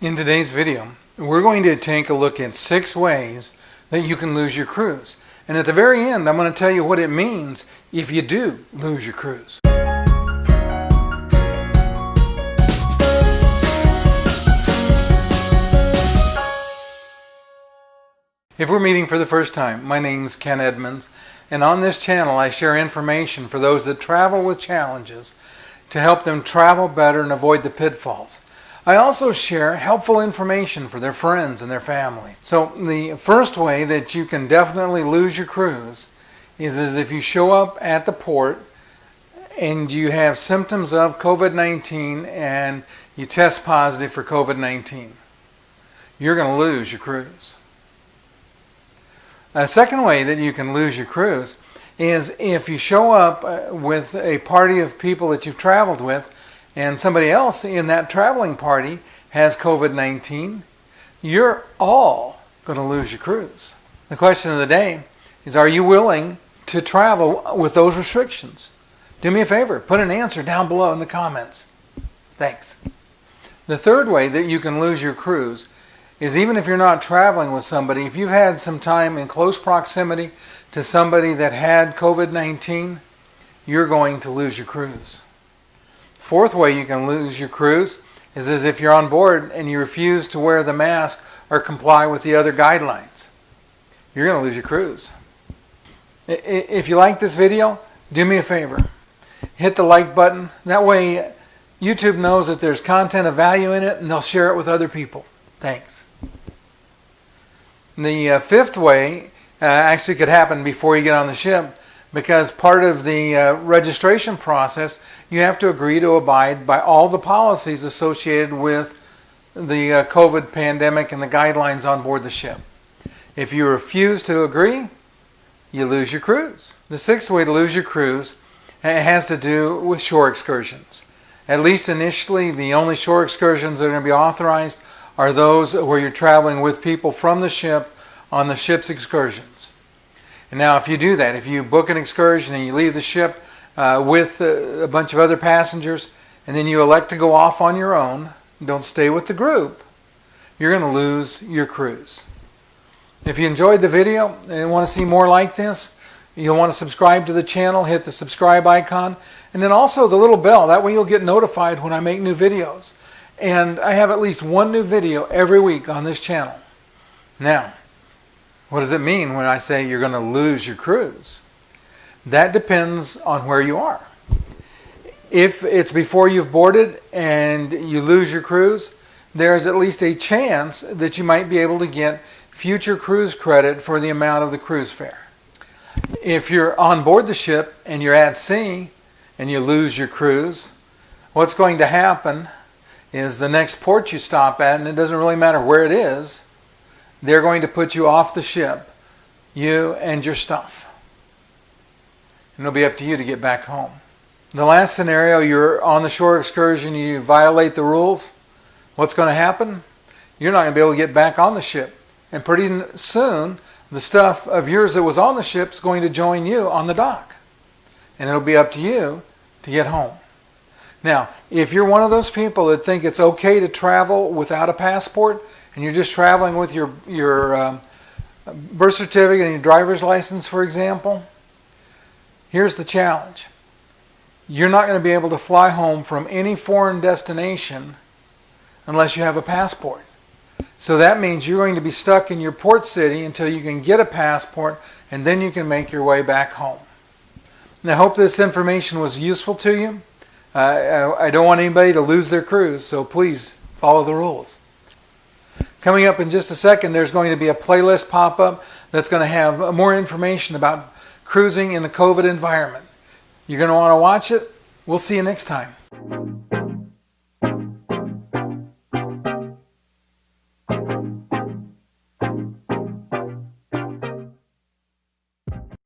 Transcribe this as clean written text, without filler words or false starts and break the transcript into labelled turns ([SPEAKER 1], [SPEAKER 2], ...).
[SPEAKER 1] In today's video, we're going to take a look at 6 ways that you can lose your cruise. And at the very end, I'm going to tell you what it means if you do lose your cruise. If we're meeting for the first time, my name's Ken Edmonds, and on this channel I share information for those that travel with challenges to help them travel better and avoid the pitfalls. I also share helpful information for their friends and their family. So the first way that you can definitely lose your cruise is if you show up at the port and you have symptoms of COVID-19 and you test positive for COVID-19. You're going to lose your cruise. A second way that you can lose your cruise is if you show up with a party of people that you've traveled with and somebody else in that traveling party has COVID-19, you're all going to lose your cruise. The question of the day is, are you willing to travel with those restrictions? Do me a favor, put an answer down below in the comments. Thanks. The third way that you can lose your cruise is even if you're not traveling with somebody, if you've had some time in close proximity to somebody that had COVID-19, you're going to lose your cruise. Fourth way you can lose your cruise is as if you're on board and you refuse to wear the mask or comply with the other guidelines. You're going to lose your cruise. If you like this video, do me a favor. Hit the like button. That way YouTube knows that there's content of value in it and they'll share it with other people. Thanks. The fifth way actually could happen before you get on the ship, because part of the registration process, you have to agree to abide by all the policies associated with the COVID pandemic and the guidelines on board the ship. If you refuse to agree, you lose your cruise. The sixth way to lose your cruise has to do with shore excursions. At least initially, the only shore excursions that are going to be authorized are those where you're traveling with people from the ship on the ship's excursions. And now if you do that, if you book an excursion and you leave the ship with a bunch of other passengers and then you elect to go off on your own, don't stay with the group, you're going to lose your cruise. If you enjoyed the video and want to see more like this, you'll want to subscribe to the channel, hit the subscribe icon, and then also the little bell. That way you'll get notified when I make new videos. And I have at least one new video every week on this channel. Now, what does it mean when I say you're going to lose your cruise? That depends on where you are. If it's before you've boarded and you lose your cruise, there's at least a chance that you might be able to get future cruise credit for the amount of the cruise fare. If you're on board the ship and you're at sea and you lose your cruise, what's going to happen is the next port you stop at, and it doesn't really matter where it is, they're going to put you off the ship, you and your stuff. And it'll be up to you to get back home. The last scenario, you're on the shore excursion, you violate the rules. What's going to happen? You're not going to be able to get back on the ship. And pretty soon, the stuff of yours that was on the ship is going to join you on the dock. And it'll be up to you to get home. Now, if you're one of those people that think it's okay to travel without a passport, and you're just traveling with your birth certificate and your driver's license, for example, here's the challenge. You're not going to be able to fly home from any foreign destination unless you have a passport. So that means you're going to be stuck in your port city until you can get a passport, and then you can make your way back home. And I hope this information was useful to you. I don't want anybody to lose their cruise, so please follow the rules. Coming up in just a second, there's going to be a playlist pop up that's going to have more information about cruising in a COVID environment. You're going to want to watch it. We'll see you next time.